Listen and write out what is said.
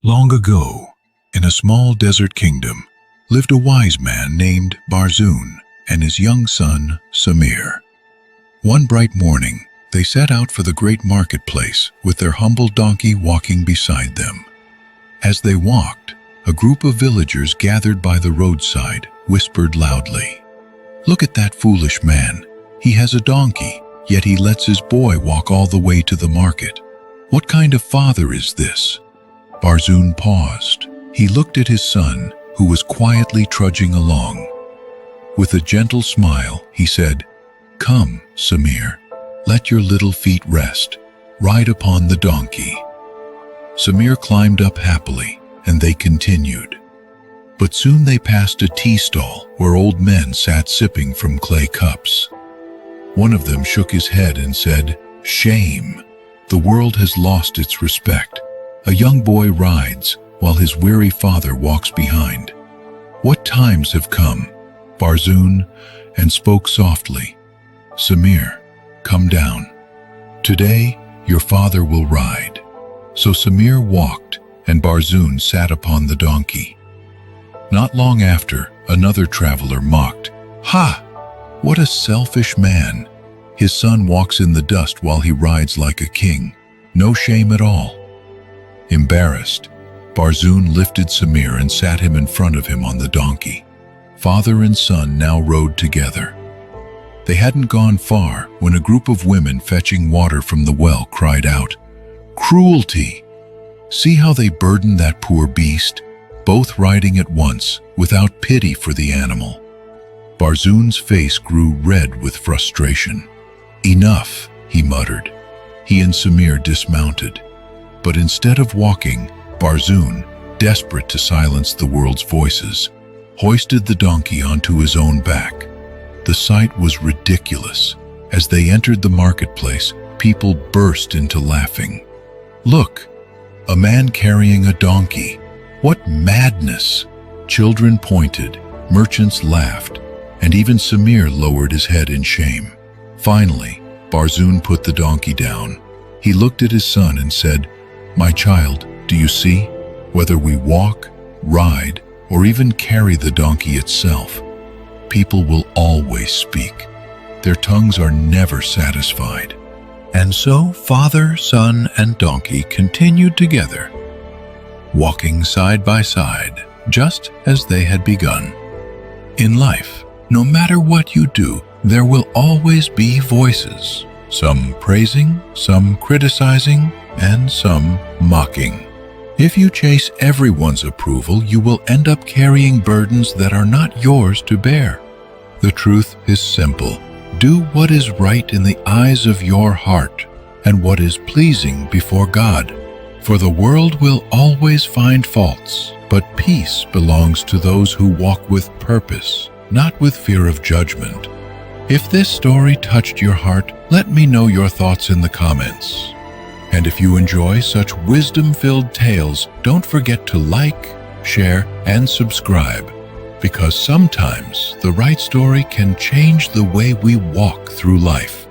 Long ago, in a small desert kingdom, lived a wise man named Barzun and his young son, Samir. One bright morning, they set out for the great marketplace with their humble donkey walking beside them. As they walked, a group of villagers gathered by the roadside whispered loudly, "Look at that foolish man. He has a donkey, yet he lets his boy walk all the way to the market. What kind of father is this?" Barzun paused. He looked at his son, who was quietly trudging along. With a gentle smile, he said, "Come, Samir, let your little feet rest. Ride upon the donkey." Samir climbed up happily, and they continued. But soon they passed a tea stall where old men sat sipping from clay cups. One of them shook his head and said, "Shame! The world has lost its respect. A young boy rides while his weary father walks behind. What times have come?" Barzun and spoke softly, "Samir, come down. Today your father will ride." So Samir walked, and Barzun sat upon the donkey. Not long after, another traveler mocked, "Ha! What a selfish man! His son walks in the dust while he rides like a king. No shame at all." Embarrassed, Barzun lifted Samir and sat him in front of him on the donkey. Father and son now rode together. They hadn't gone far when a group of women fetching water from the well cried out, "Cruelty! See how they burden that poor beast," both riding at once, without pity for the animal. Barzun's face grew red with frustration. "Enough," he muttered. He and Samir dismounted. But instead of walking, Barzun, desperate to silence the world's voices, hoisted the donkey onto his own back. The sight was ridiculous. As they entered the marketplace, people burst into laughing. "Look, a man carrying a donkey. What madness!" Children pointed, merchants laughed, and even Samir lowered his head in shame. Finally, Barzun put the donkey down. He looked at his son and said, "My child, do you see? Whether we walk, ride, or even carry the donkey itself, people will always speak. Their tongues are never satisfied." And so father, son, and donkey continued together, walking side by side, just as they had begun. In life, no matter what you do, there will always be voices, some praising, some criticizing, and some mocking. If you chase everyone's approval, you will end up carrying burdens that are not yours to bear. The truth is simple. Do what is right in the eyes of your heart and what is pleasing before God. For the world will always find faults, but peace belongs to those who walk with purpose, not with fear of judgment. If this story touched your heart, let me know your thoughts in the comments. And if you enjoy such wisdom-filled tales, don't forget to like, share, and subscribe, because sometimes the right story can change the way we walk through life.